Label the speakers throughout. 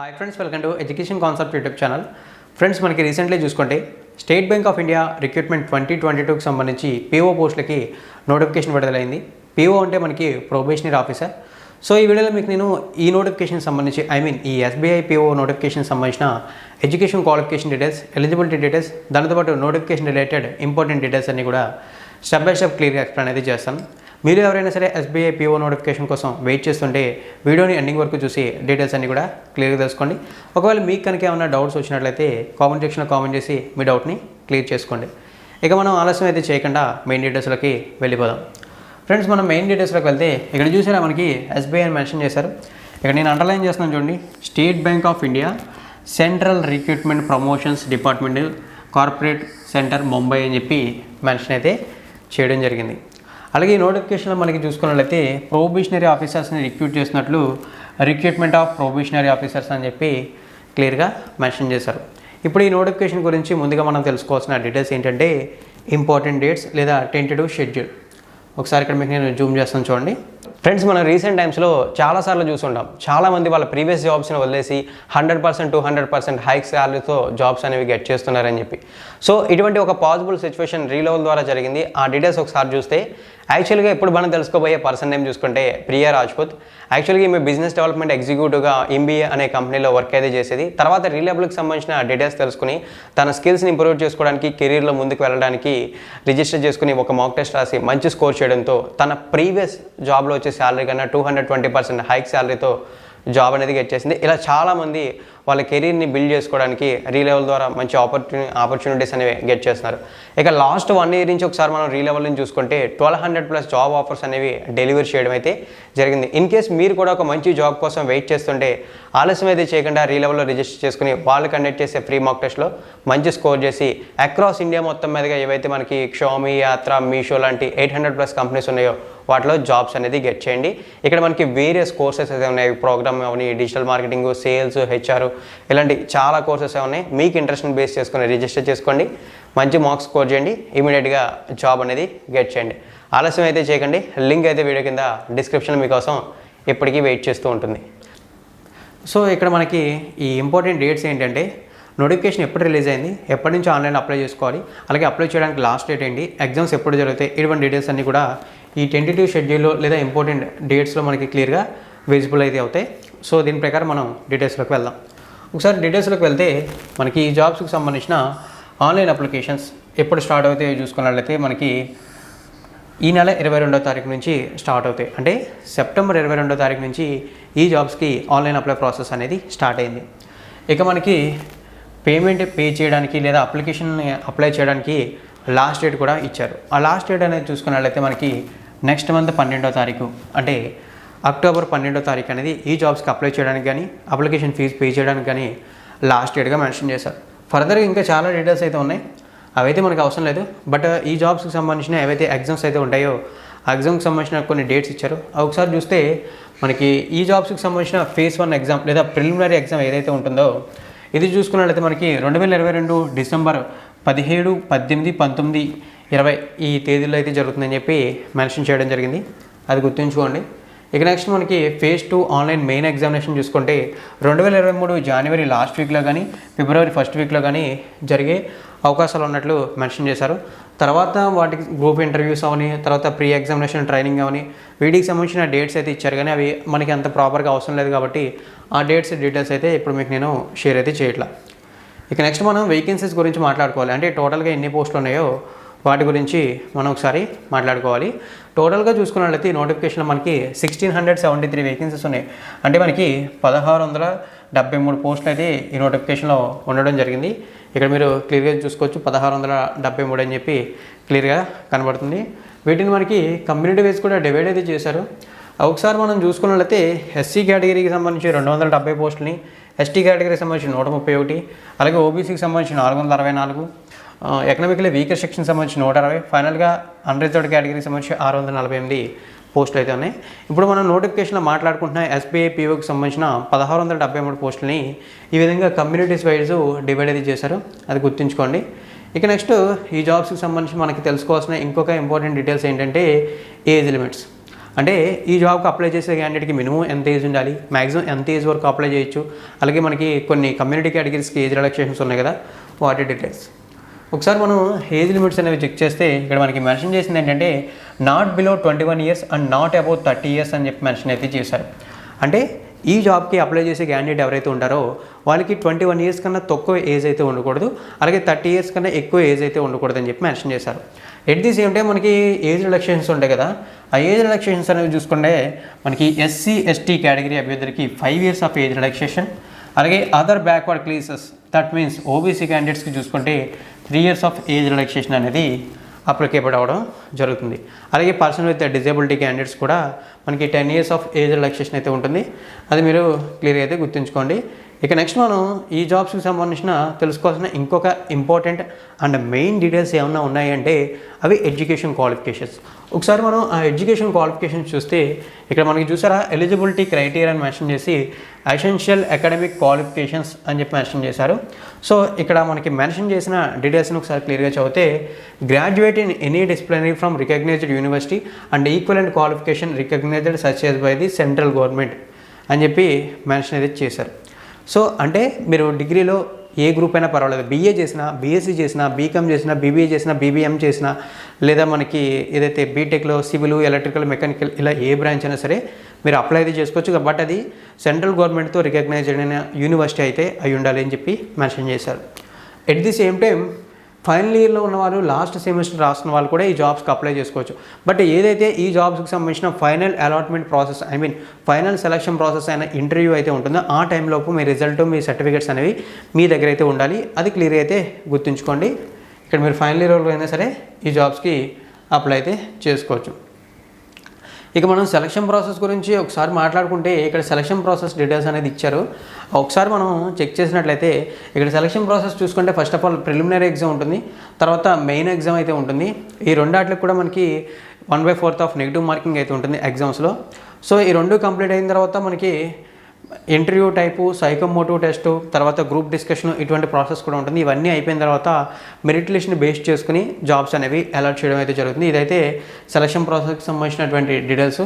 Speaker 1: Hi friends, welcome to education concept YouTube channel. Friends, మనకి recently చూసుకుంటే state bank of India recruitment 2022కి సంబంధించి PO పోస్టులకి notification విడుదలైంది. పీఓ అంటే మనకి ప్రొబేషనరీ ఆఫీసర్. సో ఈ వీడియోలో మీకు నేను ఈ నోటిఫికేషన్ సంబంధించి ఈ ఎస్బీఐ పీఓ నోటిఫికేషన్ సంబంధించిన education qualification details, eligibility details, దానితోపాటు నోటిఫికేషన్ రిలేటెడ్ ఇంపార్టెంట్ డీటెయిల్స్ అన్ని కూడా స్టెప్ బై స్టెప్ క్లియర్గా ఎక్స్ప్లెయిన్ అయితే చేస్తాను. మీరు ఎవరైనా సరే ఎస్బీఐ పీఓ నోటిఫికేషన్ కోసం వెయిట్ చేస్తుంటే వీడియోని ఎండింగ్ వరకు చూసి డీటెయిల్స్ అన్ని కూడా క్లియర్గా తెలుసుకోండి. ఒకవేళ మీకు కనుక ఏమైనా డౌట్స్ వచ్చినట్లయితే కామెంట్ సెక్షన్లో కామెంట్ చేసి మీ డౌట్ని క్లియర్ చేసుకోండి. ఇక మనం ఆలస్యం అయితే చేయకుండా మెయిన్ డీటెయిల్స్లోకి వెళ్ళిపోదాం. ఫ్రెండ్స్, మనం మెయిన్ డీటెయిల్స్లోకి వెళ్తే ఇక్కడ చూసారా మనకి ఎస్బీఐ అని మెన్షన్ చేశారు. ఇక్కడ నేను అండర్లైన్ చేస్తున్నాను చూడండి, state bank of India central recruitment promotions department corporate centre Mumbai అని చెప్పి మెన్షన్ అయితే చేయడం జరిగింది. అలాగే ఈ నోటిఫికేషన్లో మనకి చూసుకున్నట్లయితే ప్రొబేషనరీ ఆఫీసర్స్ని రిక్రూట్ చేసినట్లు రిక్రూట్మెంట్ ఆఫ్ ప్రొబేషనరీ ఆఫీసర్స్ అని చెప్పి క్లియర్గా మెన్షన్ చేశారు. ఇప్పుడు ఈ నోటిఫికేషన్ గురించి ముందుగా మనం తెలుసుకోవాల్సిన డీటెయిల్స్ ఏంటంటే ఇంపార్టెంట్ డేట్స్ లేదా టెంటేటివ్ షెడ్యూల్. ఒకసారి ఇక్కడ మీకు నేను జూమ్ చేస్తాను చూడండి. ఫ్రెండ్స్, మనం రీసెంట్ టైమ్స్లో చాలాసార్లు చూస్తుంటాం, చాలామంది వాళ్ళ ప్రీవియస్ జాబ్స్ని వదిలేసి 100% 200% హైక్ శాలరీతో జాబ్స్ అనేవి గెట్ చేస్తున్నారని చెప్పి. సో ఇటువంటి ఒక పాసిబుల్ సిచ్యువేషన్ రీలెవెల్ ద్వారా జరిగింది. ఆ డీటెయిల్స్ ఒకసారి చూస్తే యాక్చువల్గా ఇప్పుడు మనం తెలుసుకోబోయే పర్సన్ నేమ్ చూసుకుంటే ప్రియా రాజ్పుత్. యాక్చువల్గా ఈమె బిజినెస్ డెవలప్మెంట్ ఎగ్జిక్యూటివ్గా ఎంబీఏ అనే కంపెనీలో వర్క్ అయితే చేసేది. తర్వాత రీలెబుల్కి సంబంధించిన డీటెయిల్స్ తెలుసుకుని తన స్కిల్స్ని ఇంప్రూవ్ చేసుకోవడానికి, కెరీర్లో ముందుకు వెళ్ళడానికి రిజిస్టర్ చేసుకుని ఒక మాక్ టెస్ట్ రాసి మంచి స్కోర్ చేయడంతో తన ప్రీవియస్ జాబ్లో వచ్చే శాలరీ కన్నా 220% హైక్ శాలరీతో జాబ్ అనేది గెట్ చేసింది. ఇలా చాలామంది వాళ్ళ కెరీర్ని బిల్డ్ చేసుకోవడానికి రీలెవెల్ ద్వారా మంచి ఆపర్చునిటీస్ అనేవి గెట్ చేస్తున్నారు. ఇక లాస్ట్ 1 year నుంచి ఒకసారి మనం రీలెవెల్ నుంచి చూసుకుంటే 1200+ జాబ్ ఆఫర్స్ అనేవి డెలివరీ చేయడం అయితే జరిగింది. ఇన్ కేస్ మీరు కూడా ఒక మంచి జాబ్ కోసం వెయిట్ చేస్తుంటే ఆలస్యం అయితే చేయకుండా రీలెవెల్లో రిజిస్టర్ చేసుకుని వాళ్ళు కండక్ట్ చేసే ఫ్రీ మాక్ టెస్ట్లో మంచి స్కోర్ చేసి అక్రాస్ ఇండియా మొత్తం మీదుగా ఏవైతే మనకి క్షోమి, యాత్ర, మీషో లాంటి 800+ కంపెనీస్ ఉన్నాయో వాటిలో జాబ్స్ అనేది గెట్ చేయండి. ఇక్కడ మనకి వేరియస్ కోర్సెస్ అయితే ఉన్నాయి. ప్రోగ్రామ్ అవన్నీ, డిజిటల్ మార్కెటింగ్, సేల్స్, హెచ్ఆర్, ఇలాంటి చాలా కోర్సెస్ ఉన్నాయి. మీకు ఇంట్రెస్ట్ని బేస్ చేసుకొని రిజిస్టర్ చేసుకోండి, మంచి మార్క్స్ స్కోర్ చేయండి, ఇమీడియట్గా జాబ్ అనేది గెట్ చేయండి. ఆలస్యం అయితే చేయకండి. లింక్ అయితే వీడియో కింద డిస్క్రిప్షన్ మీకోసం ఎప్పటికీ వెయిట్ చేస్తూ ఉంటుంది. సో ఇక్కడ మనకి ఈ ఇంపార్టెంట్ డేట్స్ ఏంటంటే నోటిఫికేషన్ ఎప్పుడు రిలీజ్ అయింది, ఎప్పటి నుంచి ఆన్లైన్ అప్లై చేసుకోవాలి, అలాగే అప్లై చేయడానికి లాస్ట్ డేట్ ఏంటి, ఎగ్జామ్స్ ఎప్పుడు జరుగుతాయి, ఇటువంటి డీటెయిల్స్ అన్నీ కూడా ఈ టెంటేటివ్ షెడ్యూల్లో లేదా ఇంపార్టెంట్ డేట్స్లో మనకి క్లియర్గా విజిబుల్ అయితే అవుతాయి. సో దీని ప్రకారం మనం డీటెయిల్స్లోకి వెళ్దాం. ఒకసారి డీటెయిల్స్లోకి వెళ్తే మనకి ఈ జాబ్స్కి సంబంధించిన ఆన్లైన్ అప్లికేషన్స్ ఎప్పుడు స్టార్ట్ అవుతాయో చూసుకున్నట్లయితే మనకి ఈ నెల 22వ తారీఖు నుంచి స్టార్ట్ అవుతాయి. అంటే సెప్టెంబర్ 22వ తారీఖు నుంచి ఈ జాబ్స్కి ఆన్లైన్ అప్లై ప్రాసెస్ అనేది స్టార్ట్ అయింది. ఇక మనకి పేమెంట్ పే చేయడానికి లేదా అప్లికేషన్ అప్లై చేయడానికి లాస్ట్ డేట్ కూడా ఇచ్చారు. ఆ లాస్ట్ డేట్ అనేది చూసుకున్నట్లయితే మనకి నెక్స్ట్ మంత్ 12వ తారీఖు, అంటే అక్టోబర్ 12వ తారీఖు అనేది ఈ జాబ్స్కి అప్లై చేయడానికి కానీ అప్లికేషన్ ఫీజు పే చేయడానికి కానీ లాస్ట్ డేట్గా మెన్షన్ చేశారు. ఫర్దర్గా ఇంకా చాలా డీటెయిల్స్ అయితే ఉన్నాయి, అవైతే మనకు అవసరం లేదు. బట్ ఈ జాబ్స్కి సంబంధించిన ఏవైతే ఎగ్జామ్స్ అయితే ఉంటాయో ఆ ఎగ్జామ్కి సంబంధించిన కొన్ని డేట్స్ ఇచ్చారు. అవి ఒకసారి చూస్తే మనకి ఈ జాబ్స్కి సంబంధించిన ఫేజ్ 1 ఎగ్జామ్ లేదా ప్రిలిమినరీ ఎగ్జామ్ ఏదైతే ఉంటుందో ఇది చూసుకున్నట్లయితే మనకి 2022 డిసెంబర్ 17, 18, 19, 20 ఈ తేదీల్లో అయితే జరుగుతుందని చెప్పి మెన్షన్ చేయడం జరిగింది. అది గుర్తుంచుకోండి. ఇక నెక్స్ట్ మనకి ఫేజ్ 2 ఆన్లైన్ మెయిన్ ఎగ్జామినేషన్ చూసుకుంటే 2023 జనవరి లాస్ట్ వీక్లో కానీ ఫిబ్రవరి ఫస్ట్ వీక్లో కానీ జరిగే అవకాశాలు ఉన్నట్లు మెన్షన్ చేశారు. తర్వాత వాటికి గ్రూప్ ఇంటర్వ్యూస్ అవని, తర్వాత ప్రీ ఎగ్జామినేషన్ ట్రైనింగ్ అవని, వీటికి సంబంధించిన డేట్స్ అయితే ఇచ్చారు, కానీ అవి మనకి అంత ప్రాపర్గా అవసరం లేదు కాబట్టి ఆ డీటెయిల్స్ అయితే ఇప్పుడు మీకు నేను షేర్ అయితే చేయట్లా. ఇక నెక్స్ట్ మనం వేకెన్సీస్ గురించి మాట్లాడుకోవాలి. అంటే టోటల్గా ఎన్ని పోస్టులు ఉన్నాయో వాటి గురించి మనం ఒకసారి మాట్లాడుకోవాలి. టోటల్గా చూసుకున్నట్లయితే ఈ నోటిఫికేషన్లో మనకి 1673 వేకెన్సీస్ ఉన్నాయి. అంటే మనకి 1673 పోస్టులు అయితే ఈ నోటిఫికేషన్లో ఉండడం జరిగింది. ఇక్కడ మీరు క్లియర్గా చూసుకోవచ్చు, 1673 అని చెప్పి క్లియర్గా కనబడుతుంది. వీటిని మనకి కమ్యూనిటీ వైజ్ కూడా డివైడ్ అయితే చేశారు. ఒకసారి మనం చూసుకున్నట్లయితే ఎస్సీ కేటగిరీకి సంబంధించి 270 పోస్టులని, ఎస్టీ కేటగిరీకి సంబంధించి 131, అలాగే ఓబీసీకి సంబంధించి 464, ఎకనామికలీ వీకర్ సెక్షన్ సంబంధించి 160, ఫైనల్గా అన్రిజర్వ్డ్ కేటగిరీకి సంబంధించి 648 పోస్టులు అయితే ఉన్నాయి. ఇప్పుడు మనం నోటిఫికేషన్లో మాట్లాడుకుంటున్న ఎస్బీఐ పీఓకి సంబంధించిన 1673 పోస్టులని ఈ విధంగా కమ్యూనిటీస్ వైజ్ డివైడ్ అయితే చేశారు, అది గుర్తుంచుకోండి. ఇక నెక్స్ట్ ఈ జాబ్స్కి సంబంధించి మనకి తెలుసుకోవాల్సిన ఇంకొక ఇంపార్టెంట్ డీటెయిల్స్ ఏంటంటే ఏజ్ లిమిట్స్. అంటే ఈ జాబ్కి అప్లై చేసే క్యాండిడేట్కి మినిమం ఎంత ఏజ్ ఉండాలి, మ్యాక్సిమం ఎంత ఏజ్ వరకు అప్లై చేయొచ్చు, అలాగే మనకి కొన్ని కమ్యూనిటీ కేటగిరీస్కి ఏజ్ రిలాక్సేషన్స్ ఉన్నాయి కదా, వాటి డీటెయిల్స్ ఒకసారి మనం ఏజ్ లిమిట్స్ అనేవి చెక్ చేస్తే ఇక్కడ మనకి మెన్షన్ చేసింది ఏంటంటే not below 21 years and not above 30 years అని చెప్పి మెన్షన్ అయితే చేశారు. అంటే ఈ జాబ్కి అప్లై చేసే క్యాండిడేట్ ఎవరైతే ఉంటారో వాళ్ళకి 21 years కన్నా తక్కువ ఏజ్ అయితే ఉండకూడదు, అలాగే 30 years కన్నా ఎక్కువ ఏజ్ అయితే ఉండకూడదు అని చెప్పి మెన్షన్ చేశారు. ఎట్ ది సేమ్ టైం మనకి ఏజ్ రిలాక్సేషన్స్ ఉంటాయి కదా, ఆ ఏజ్ రిలాక్సేషన్స్ అనేవి చూసుకుంటే మనకి SC ST కేటగిరీ అభ్యర్థులకి 5 years ఆఫ్ ఏజ్ రిలాక్సేషన్, అలాగే other backward classes that means OBC క్యాండిడేట్స్కి చూసుకుంటే 3 years ఆఫ్ ఏజ్ రిలాక్సేషన్ అనేది అప్లికేబుల్ అవ్వడం జరుగుతుంది. అలాగే పర్సన్ విత్ డిజేబిలిటీ క్యాండిడేట్స్ కూడా మనకి 10 years ఆఫ్ ఏజ్ రిలాక్సేషన్ అయితే ఉంటుంది. అది మీరు క్లియర్గా అయితే గుర్తుంచుకోండి. ఇక నెక్స్ట్ మనం ఈ జాబ్స్కి సంబంధించిన తెలుసుకోవాల్సిన ఇంకొక ఇంపార్టెంట్ అండ్ మెయిన్ డీటెయిల్స్ ఏమన్నా ఉన్నాయంటే అవి ఎడ్యుకేషన్ క్వాలిఫికేషన్స్. ఒకసారి మనం ఆ ఎడ్యుకేషన్ క్వాలిఫికేషన్స్ చూస్తే ఇక్కడ మనకి చూసారా ఎలిజిబిలిటీ క్రైటీరియా అని మెన్షన్ చేసి ఎసెన్షియల్ అకాడమిక్ క్వాలిఫికేషన్స్ అని చెప్పి మెన్షన్ చేశారు. సో ఇక్కడ మనకి మెన్షన్ చేసిన డీటెయిల్స్ని ఒకసారి క్లియర్గా చదివితే graduate in any disciplinary from recognised university and equivalent qualification recognised success by the central government అని చెప్పి మెన్షన్ అయితే చేశారు. సో అంటే మీరు డిగ్రీలో ఏ గ్రూప్ అయినా పర్వాలేదు, BA చేసినా, BSc చేసినా, BCom చేసినా, BBA చేసినా, BBM చేసినా, లేదా మనకి ఏదైతే బీటెక్లో సివిల్, ఎలక్ట్రికల్, మెకానికల్ ఇలా ఏ బ్రాంచ్ అయినా సరే మీరు అప్లై అయితే చేసుకోవచ్చు. బట్ అది సెంట్రల్ గవర్నమెంట్తో రికగ్నైజ్డ్ అయిన యూనివర్సిటీ అయితే అయి ఉండాలి అని చెప్పి మెన్షన్ చేశారు. At the same time final ఇయర్లో ఉన్నవారు లాస్ట్ సెమిస్టర్ రాస్తున్న వాళ్ళు కూడా ఈ జాబ్స్కి అప్లై చేసుకోవచ్చు. బట్ ఏదైతే ఈ జాబ్స్కి సంబంధించిన final allotment process final selection process అయిన ఇంటర్వ్యూ అయితే ఉంటుందో ఆ టైంలోపు మీ రిజల్ట్, మీ సర్టిఫికేట్స్ అనేవి మీ దగ్గర అయితే ఉండాలి. అది క్లియర్ అయితే గుర్తుంచుకోండి. ఇక్కడ మీరు ఫైనల్ ఇయర్లో అయినా సరే ఈ జాబ్స్కి అప్లై అయితే చేసుకోవచ్చు. ఇక మనం సెలక్షన్ ప్రాసెస్ గురించి ఒకసారి మాట్లాడుకుంటే ఇక్కడ సెలక్షన్ ప్రాసెస్ డీటెయిల్స్ అనేది ఇచ్చారు. ఒకసారి మనం చెక్ చేసినట్లయితే ఇక్కడ సెలక్షన్ ప్రాసెస్ చూసుకుంటే first of all preliminary exam ఉంటుంది, తర్వాత మెయిన్ ఎగ్జామ్ అయితే ఉంటుంది. ఈ రెండాట్లకు కూడా మనకి 1/4 ఆఫ్ నెగిటివ్ మార్కింగ్ అయితే ఉంటుంది ఎగ్జామ్స్లో. సో ఈ రెండు కంప్లీట్ అయిన తర్వాత మనకి ఇంటర్వ్యూ టైపు, సైకోమోటివ్ టెస్ట్, తర్వాత గ్రూప్ డిస్కషన్ ఇటువంటి ప్రాసెస్ కూడా ఉంటుంది. ఇవన్నీ అయిపోయిన తర్వాత మెరిట్ లిస్ట్ని బేస్ చేసుకుని జాబ్స్ అనేవి అలాట్ చేయడం అయితే జరుగుతుంది. ఇదైతే సెలక్షన్ ప్రాసెస్కి సంబంధించినటువంటి డీటెయిల్స్.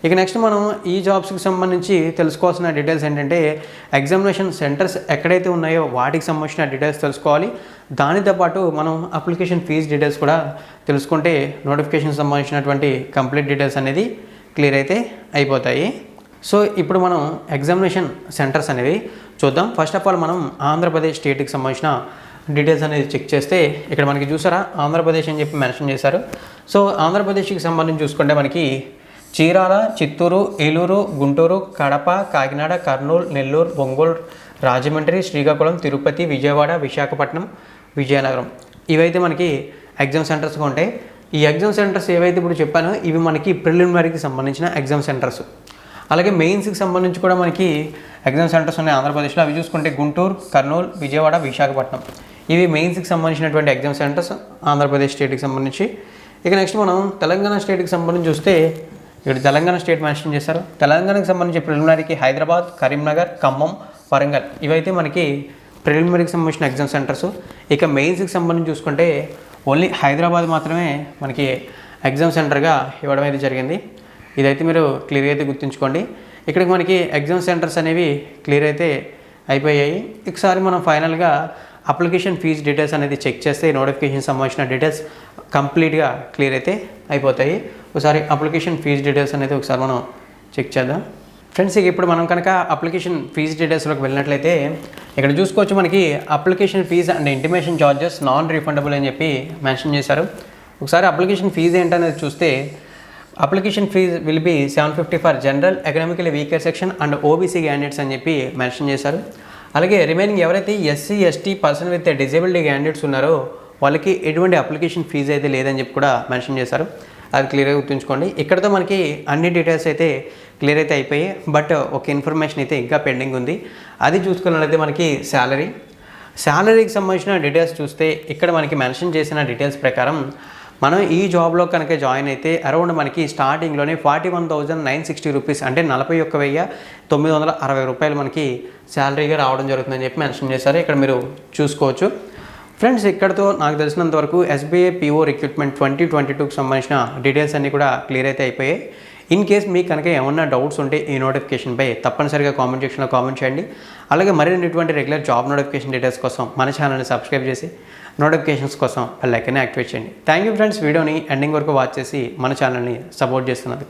Speaker 1: ఇక నెక్స్ట్ మనం ఈ జాబ్స్కి సంబంధించి తెలుసుకోవాల్సిన డీటెయిల్స్ ఏంటంటే ఎగ్జామినేషన్ సెంటర్స్ ఎక్కడైతే ఉన్నాయో వాటికి సంబంధించిన డీటెయిల్స్ తెలుసుకోవాలి. దానితో పాటు మనం అప్లికేషన్ ఫీజు డీటెయిల్స్ కూడా తెలుసుకుంటే నోటిఫికేషన్ సంబంధించినటువంటి కంప్లీట్ డీటెయిల్స్ అనేది క్లియర్ అయితే అయిపోతాయి. సో ఇప్పుడు మనం ఎగ్జామినేషన్ సెంటర్స్ అనేవి చూద్దాం. ఫస్ట్ ఆఫ్ ఆల్ మనం ఆంధ్రప్రదేశ్ స్టేట్కి సంబంధించిన డీటెయిల్స్ అనేది చెక్ చేస్తే ఇక్కడ మనకి చూసారా ఆంధ్రప్రదేశ్ అని చెప్పి మెన్షన్ చేశారు. సో ఆంధ్రప్రదేశ్కి సంబంధించి చూసుకుంటే మనకి చీరాల, చిత్తూరు, ఏలూరు, గుంటూరు, కడప, కాకినాడ, కర్నూలు, నెల్లూరు, ఒంగోలు, రాజమండ్రి, శ్రీకాకుళం, తిరుపతి, విజయవాడ, విశాఖపట్నం, విజయనగరం ఇవైతే మనకి ఎగ్జామ్ సెంటర్స్గా ఉంటాయి. ఈ ఎగ్జామ్ సెంటర్స్ ఏవైతే ఇప్పుడు చెప్పానో ఇవి మనకి ప్రిలిమినరీకి సంబంధించిన ఎగ్జామ్ సెంటర్స్. అలాగే మెయిన్స్కి సంబంధించి కూడా మనకి ఎగ్జామ్ సెంటర్స్ ఉన్నాయి ఆంధ్రప్రదేశ్లో. అవి చూసుకుంటే గుంటూరు, కర్నూలు, విజయవాడ, విశాఖపట్నం ఇవి మెయిన్స్కి సంబంధించినటువంటి ఎగ్జామ్ సెంటర్స్ ఆంధ్రప్రదేశ్ స్టేట్కి సంబంధించి. ఇక నెక్స్ట్ మనం తెలంగాణ స్టేట్కి సంబంధించి చూస్తే ఇక్కడ తెలంగాణ స్టేట్ మెన్షన్ చేశారు. తెలంగాణకి సంబంధించి ప్రిలిమినరీకి హైదరాబాద్, కరీంనగర్, ఖమ్మం, వరంగల్ ఇవైతే మనకి ప్రిలిమినరీకి సంబంధించిన ఎగ్జామ్ సెంటర్స్. ఇక మెయిన్స్కి సంబంధించి చూసుకుంటే ఓన్లీ హైదరాబాద్ మాత్రమే మనకి ఎగ్జామ్ సెంటర్గా ఇవ్వడం అయితే జరిగింది. ఇదైతే మీరు క్లియర్ అయితే గుర్తుంచుకోండి. ఇక్కడికి మనకి ఎగ్జామ్ సెంటర్స్ అనేవి క్లియర్ అయితే అయిపోయాయి. ఒకసారి మనం ఫైనల్గా అప్లికేషన్ ఫీజు డీటెయిల్స్ అనేది చెక్ చేస్తే నోటిఫికేషన్ సంబంధించిన డీటెయిల్స్ కంప్లీట్గా క్లియర్ అయితే అయిపోతాయి. ఒకసారి అప్లికేషన్ ఫీజు డీటెయిల్స్ అనేది ఒకసారి మనం చెక్ చేద్దాం. ఫ్రెండ్స్ ఇక ఇప్పుడు మనం కనుక అప్లికేషన్ ఫీజు డీటెయిల్స్లోకి వెళ్ళినట్లయితే ఇక్కడ చూసుకోవచ్చు మనకి application fee and intimation charges non refundable అని చెప్పి మెన్షన్ చేశారు. ఒకసారి అప్లికేషన్ ఫీజు ఏంటనేది చూస్తే application fee will be 750 for general, economically weaker section and OBC candidates అని చెప్పి మెన్షన్ చేశారు. అలాగే రిమైనింగ్ ఎవరైతే SC ST person with disability candidates ఉన్నారో వాళ్ళకి ఎటువంటి అప్లికేషన్ ఫీజు అయితే లేదని చెప్పి కూడా మెన్షన్ చేశారు. అది క్లియర్గా గుర్తుంచుకోండి. ఇక్కడతో మనకి అన్ని డీటెయిల్స్ అయితే క్లియర్ అయితే అయిపోయాయి. బట్ ఒక ఇన్ఫర్మేషన్ అయితే ఇంకా పెండింగ్ ఉంది. అది చూసుకున్నట్లయితే మనకి శాలరీకి సంబంధించిన డీటెయిల్స్ చూస్తే ఇక్కడ మనకి మెన్షన్ చేసిన డీటెయిల్స్ ప్రకారం మనం ఈ జాబ్లో కనుక జాయిన్ అయితే అరౌండ్ మనకి స్టార్టింగ్లోనే 41,960 రూపీస్ అంటే 41,960 రూపాయలు మనకి శాలరీగా రావడం జరుగుతుందని చెప్పి మెన్షన్ చేశారు. ఇక్కడ మీరు చూసుకోవచ్చు. ఫ్రెండ్స్ ఇక్కడతో నాకు తెలిసినంత వరకు SBI PO రిక్రూట్మెంట్ 2022కి సంబంధించిన డీటెయిల్స్ అన్నీ కూడా క్లియర్ అయితే అయిపోయాయి. ఇన్ కేస్ మీకు కనుక ఏమన్నా డౌట్స్ ఉంటే ఈ నోటిఫికేషన్పై తప్పనిసరిగా కామెంట్ సెక్షన్లో కామెంట్ చేయండి. అలాగే మరిన్ని రెగ్యులర్ జాబ్ నోటిఫికేషన్ డీటెయిల్స్ కోసం మన ఛానల్ని సబ్స్క్రైబ్ చేసి నోటిఫికేషన్స్ కోసం బెల్ ఐకాన్ని యాక్టివేట్ చేయండి. థ్యాంక్ యూ ఫ్రెండ్స్, వీడియోని ఎండింగ్ వరకు వాచ్ చేసి మన ఛానల్ని సపోర్ట్ చేస్తున్నారు.